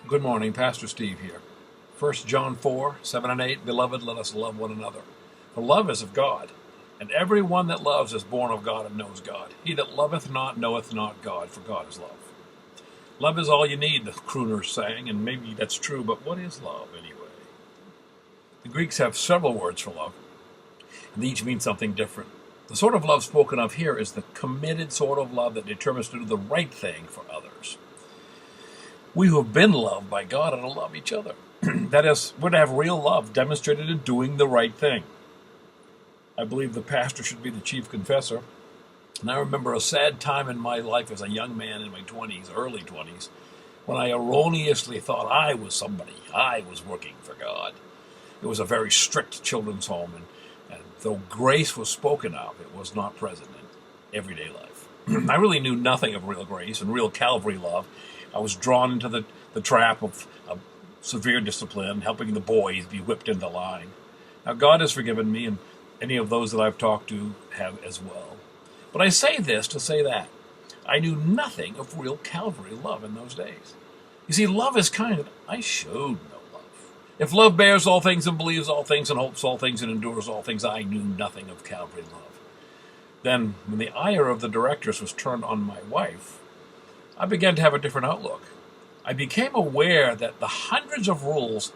Good morning, Pastor Steve here. 1 John 4, 7 and 8, Beloved, let us love one another. For love is of God, and every one that loves is born of God and knows God. He that loveth not knoweth not God, for God is love. Love is all you need, the crooners sang, and maybe that's true, but what is love anyway? The Greeks have several words for love, and each mean something different. The sort of love spoken of here is the committed sort of love that determines to do the right thing for others. We who have been loved by God ought to love each other. That is, we're to have real love demonstrated in doing the right thing. I believe the pastor should be the chief confessor. And I remember a sad time in my life as a young man in my 20s, early 20s, when I erroneously thought I was somebody. I was working for God. It was a very strict children's home, and though grace was spoken of, it was not present in everyday life. I really knew nothing of real grace and real Calvary love. I was drawn into the trap of severe discipline, helping the boys be whipped into line. Now, God has forgiven me, and any of those that I've talked to have as well. But I say this to say that I knew nothing of real Calvary love in those days. You see, love is kind, and I showed no love. If love bears all things and believes all things and hopes all things and endures all things, I knew nothing of Calvary love. Then, when the ire of the directors was turned on my wife, I began to have a different outlook. I became aware that the hundreds of rules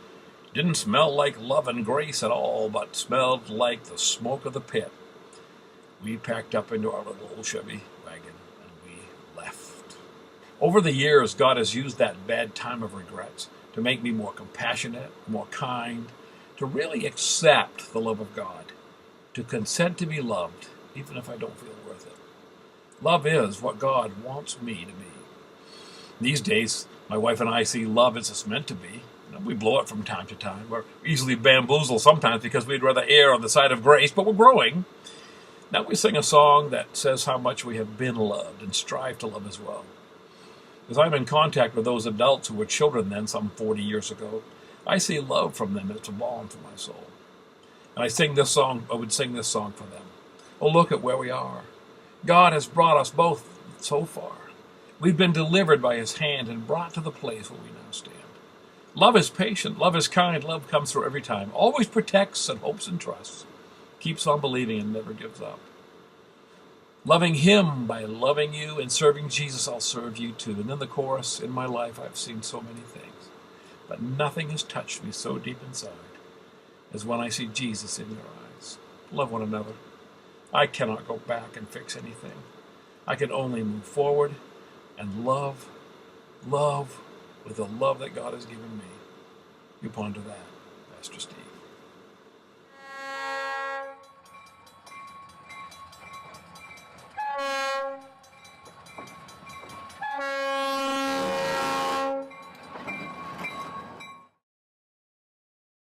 didn't smell like love and grace at all, but smelled like the smoke of the pit. We packed up into our little old Chevy wagon and we left. Over the years, God has used that bad time of regrets to make me more compassionate, more kind, to really accept the love of God, to consent to be loved, even if I don't feel worth it. Love is what God wants me to be. These days, my wife and I see love as it's meant to be. We blow it from time to time. We're easily bamboozled sometimes because we'd rather err on the side of grace, but we're growing. Now we sing a song that says how much we have been loved and strive to love as well. As I'm in contact with those adults who were children then, some 40 years ago, I see love from them, and it's a balm for my soul. And I would sing this song for them. Oh, look at where we are. God has brought us both so far. We've been delivered by his hand and brought to the place where we now stand. Love is patient, love is kind, love comes through every time, always protects and hopes and trusts, keeps on believing and never gives up. Loving him by loving you and serving Jesus, I'll serve you too. And then the chorus, in my life I've seen so many things, but nothing has touched me so deep inside as when I see Jesus in your eyes. Love one another. I cannot go back and fix anything. I can only move forward and love with the love that God has given me. You ponder that, Pastor Steve.